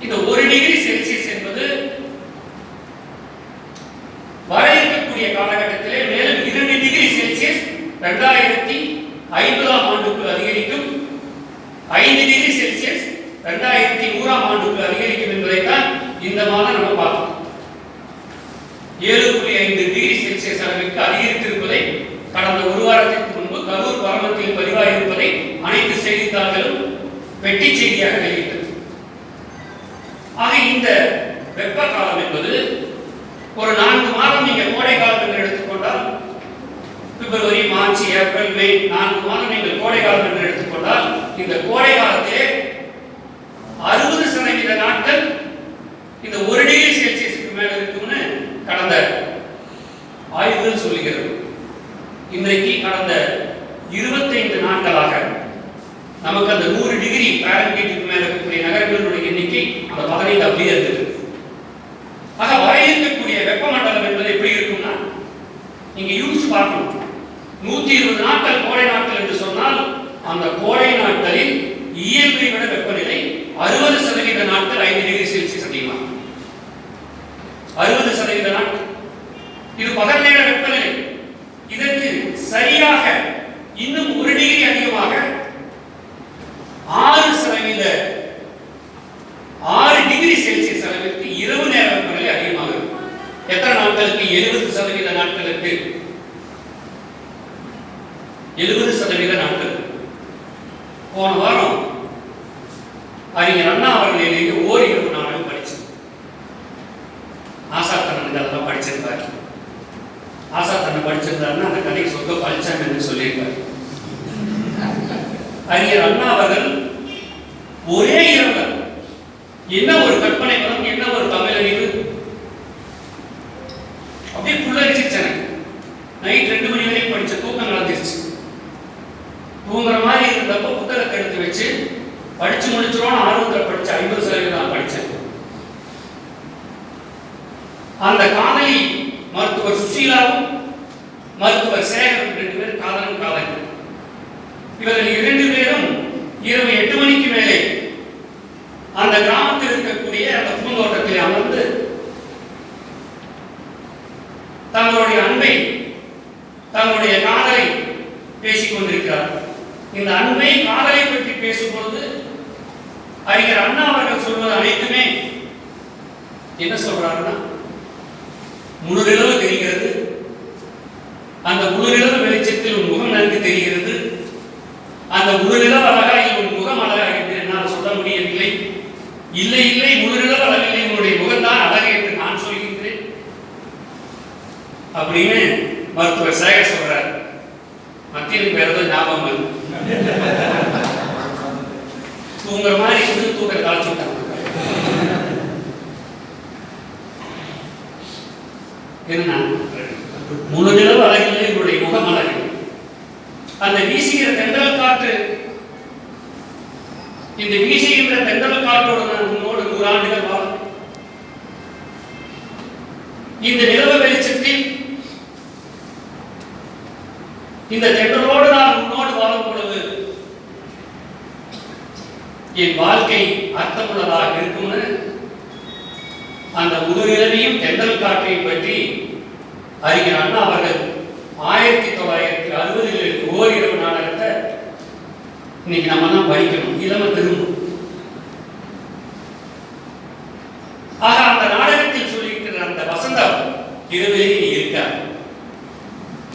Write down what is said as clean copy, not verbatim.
இந்த 1 degree Celsius என்பது வர இருக்கக்கூடிய காலகட்டத்திலே மேலும் 2 டிகிரி செல்சியஸ் 2050 ஆண்டுக்குள் அதிகரிக்கும், 5 டிகிரி செல்சியஸ் 2100 ஆண்டுக்குள் அதிகரிக்கும் என்பதைத்தான் இந்த மாதம் நம்ம பார்த்தோம். 7.5 டிகிரி செல்சியஸ் அளவிற்கு அதிகரித்திருப்பதை கடந்த ஒரு வாரத்திற்கு முன்பு கரூர் பரமத்தில் பதிவாகியிருப்பதை அனைத்து செய்தித்தாள்களும் வெட்டி செய்தியாக வெளியிட்டது. ஆக இந்த வெப்ப காலம் என்பது ஒரு 4 மாதம் நீங்க கோடை காலம் என்று எடுத்துக்கொண்டால், பிப்ரவரி, மார்ச், ஏப்ரல், மே 4 மாதம் நீங்கள் கோடை காலம் என்று எடுத்துக்கொண்டால், இந்த கோடை காலத்திலே 60% நாட்கள் இந்த 1 டிகிரி செல்சியஸுக்கு மேல இருக்கும்னு கடந்த ஆய்வுகள் சொல்லுகிறது. இன்றைக்கு கடந்த 25 நாட்களாக நமக்கு அந்த 100 டிகிரி ஃபாரன்ஹீட்டுக்கு மேல இருக்கக்கூடிய நகரங்களுடைய எண்ணிக்கை அந்த 15 அப்படியே இருக்குது. ஆக வர இருக்கக்கூடிய வெப்பமண்டலம் என்பது எப்படி இருக்கும்னா, நீங்க யூஸ் பார்க்கணும். 120 நாட்கள் கோடை நாட்கள் என்று சொன்னால், அந்த கோடை நாட்களில் இயல்பை விட வெப்பநிலை 60% நாட்கள் 5 டிகிரி செல்சியஸ் அதிகமாக, 60% நாட்கள். இது பகல் நேர வெப்பநிலை. இதற்கு சரியாக இன்னும் 1 டிகிரி அதிகமாக 6 டிகிரி செல்சியஸ் அளவிற்கு இரவு நேர வெப்பநிலை அதிகமாக இருக்கும். எத்தனை நாட்களுக்கு? 70% நாட்களுக்கு. 70% நாட்கள். போன வாரம் அறிஞர் அண்ணா அவர்கள் எழுதிய ஓரிரவு நாடகம் படிச்சேன். ஆசாத்தண்ணன் அதெல்லாம் படிச்சிருக்காரு. ஆசாத்தண்ணன் படிச்சிருந்தாருன்னா அந்த கதை சொக்க பழிச்சாங்க என்று சொல்லியிருக்காரு. அறிஞர் அண்ணா அவர்கள் ஒரே இரவு என்ன ஒரு கற்பனை வரும், என்ன ஒரு தமிழறிவு, அப்படியே புல்லரிச்சிருச்சு எனக்கு. நைட் 2 மணி வரைக்கும் படிச்ச தூக்கம் நடந்துருச்சு. தூங்குற மாதிரி இருந்தப்ப புத்தகத்தை எடுத்து வச்சு படிச்சு முடிச்சிருவோம் ஆர்வத்தில் படிச்ச 50% நான் படிச்சேன். அந்த காதலி மருத்துவர் சுசீலாவும் மருத்துவர் சேகரும் 2 பேரும் காதலும் காதலி. இவர்கள் 2 பேரும் இரவு 8 மணிக்கு மேலே அந்த கிராமத்தில் இருக்கக்கூடிய அந்த பூந்தோட்டத்தில் அமர்ந்து தங்களுடைய அன்பை, தங்களுடைய காதலை பேசிக் கொண்டிருக்கிறார்கள். இந்த அன்பை, காதலை பற்றி பேசும்பொழுது அறிஞர் அண்ணா அவர்கள் சொல்வது அனைத்துமே என்ன சொல்றாருன்னா, முழுநிலவு தெரிகிறது, அந்த முழுநிலவு வெளிச்சத்தில் உன் முகம் நன்கு தெரிகிறது, அந்த முழுநிலவு அழகா உன் முகம் அழகா என்று என்னால் சொல்ல முடியவில்லை, இல்லை இல்லை முழுநிலவு அழகில்லை, உன்னுடைய முகம்தான் அழகு என்று நான் சொல்கின்றேன் அப்படின்னு மருத்துவர் சேகர் சொல்றார். மத்தியில் பேரது ஞாபகம் இல்லை, தூங்குற மாதிரி இருந்து தூக்க காய்ச்சிட்டாங்க. என்ன முழு நிலவு அழகில்லை, உன்னுடைய முகம் அழகு. அந்த வீசுகிற தென்றல் காற்று, இந்த வீசுகின்ற தென்றல் காற்றோடு நான் உன்னோடு 100 ஆண்டுகள் வாழும். இந்த நிலவு வெளிச்சத்தில் இந்த தென்றலோடு நான் உன்னோடு வாழும் பொழுது என் வாழ்க்கை அர்த்தமுள்ளதாக இருக்கும்னு அந்த முதுநிலவையும் தென்றல் காற்றையும் பற்றி அறிஞர் அண்ணா அவர்கள் 1960 ஓரிரவு நாடகத்தை இன்னைக்கு நம்ம தான் படிக்கணும், இளம திரும்பும். ஆக அந்த நாடகத்தில் சொல்லியிருக்கிற அந்த வசந்தம் இரவிலே நீ இருக்காது.